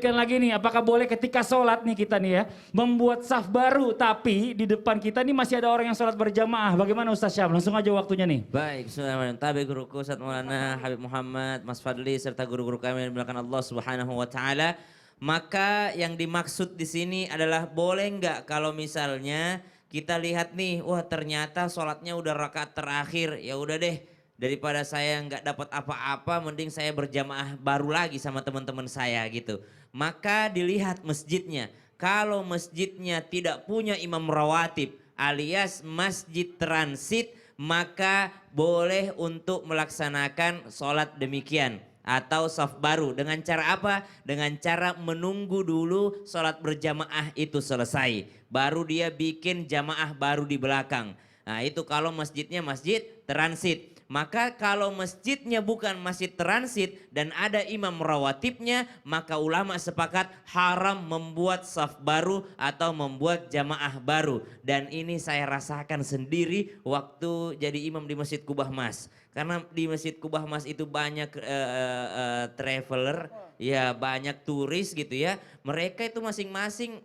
lanjutkan lagi nih, apakah boleh ketika sholat nih kita nih ya, membuat saf baru tapi di depan kita nih masih ada orang yang sholat berjamaah. Bagaimana Ustaz Syam? Langsung aja waktunya nih. Baik, bismillahirrahmanirrahim. Tabi guruku Ustaz Maulana Habib Muhammad, Mas Fadli serta guru-guru kami yang dimuliakan Allah Subhanahu wa taala. Maka yang dimaksud di sini adalah boleh nggak kalau misalnya kita lihat nih, wah ternyata sholatnya udah rakaat terakhir, ya udah deh daripada saya nggak dapat apa-apa, mending saya berjamaah baru lagi sama teman-teman saya gitu. Maka dilihat masjidnya. Kalau masjidnya tidak punya imam rawatib alias masjid transit, maka boleh untuk melaksanakan sholat demikian atau saf baru. Dengan cara apa? Dengan cara menunggu dulu sholat berjamaah itu selesai, baru dia bikin jamaah baru di belakang. Nah itu kalau masjidnya masjid transit. Maka kalau masjidnya bukan masjid transit dan ada imam rawatibnya, maka ulama sepakat haram membuat saf baru atau membuat jamaah baru. Dan ini saya rasakan sendiri waktu jadi imam di Masjid Kubah Mas. Karena di Masjid Kubah Mas itu banyak traveler, ya banyak turis gitu ya. Mereka itu masing-masing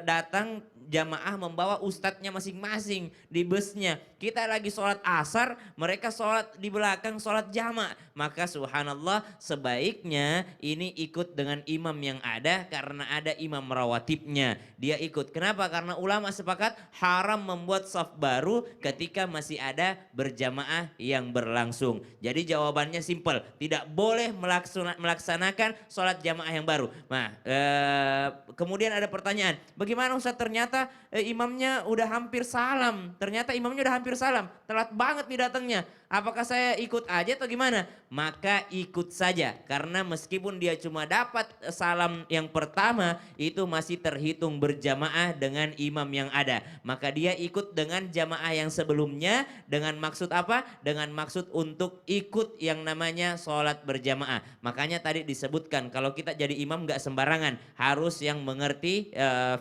datang jamaah membawa ustadznya masing-masing di busnya. Kita lagi sholat asar, mereka sholat di belakang sholat jamaah. Maka subhanallah sebaiknya ini ikut dengan imam yang ada karena ada imam rawatibnya. Dia ikut. Kenapa? Karena ulama sepakat haram membuat saf baru ketika masih ada berjamaah yang berlangsung. Jadi jawabannya simpel. Tidak boleh melaksanakan sholat jamaah yang baru. Nah, kemudian ada pertanyaan. Bagaimana Ustaz ternyata imamnya udah hampir salam. Ternyata imamnya udah hampir salam. Telat banget nih datangnya. Apakah saya ikut aja atau gimana? Maka ikut saja. Karena meskipun dia cuma dapat salam yang pertama, itu masih terhitung berjamaah dengan imam yang ada. Maka dia ikut dengan jamaah yang sebelumnya. Dengan maksud apa? Dengan maksud untuk ikut yang namanya sholat berjamaah. Makanya tadi disebutkan kalau kita jadi imam gak sembarangan. Harus yang mengerti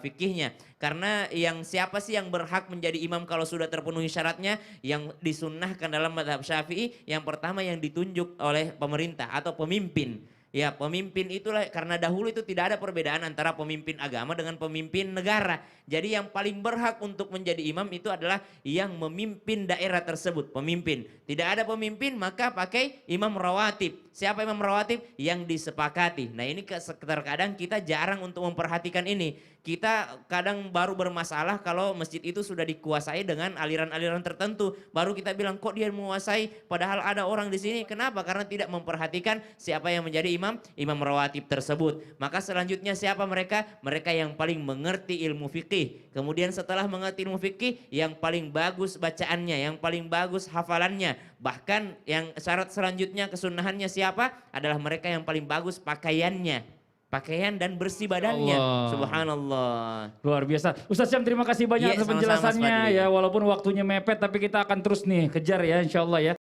fikihnya. Karena siapa sih yang berhak menjadi imam kalau sudah terpenuhi syaratnya? Yang disunnahkan dalam mazhab Syafi'i, yang pertama yang ditunjuk oleh pemerintah atau pemimpin. Ya pemimpin itulah, karena dahulu itu tidak ada perbedaan antara pemimpin agama dengan pemimpin negara. Jadi yang paling berhak untuk menjadi imam itu adalah yang memimpin daerah tersebut, pemimpin. Tidak ada pemimpin maka pakai imam rawatib. Siapa imam rawatib? Yang disepakati. Nah ini terkadang kita jarang untuk memperhatikan ini. Kita kadang baru bermasalah kalau masjid itu sudah dikuasai dengan aliran-aliran tertentu. Baru kita bilang kok dia menguasai padahal ada orang di sini. Kenapa? Karena tidak memperhatikan siapa yang menjadi imam rawatib tersebut. Maka selanjutnya siapa mereka? Mereka yang paling mengerti ilmu fikih. Kemudian setelah mengerti ilmu fikih, yang paling bagus bacaannya, yang paling bagus hafalannya. Bahkan yang syarat selanjutnya kesunahannya siapa? Adalah mereka yang paling bagus pakaiannya. Pakaian dan bersih badannya. Allah. Subhanallah. Luar biasa. Ustaz Syam terima kasih banyak atas Sama-sama, Mas penjelasannya Fadli. ya. Walaupun waktunya mepet tapi kita akan terus nih kejar ya insya Allah ya.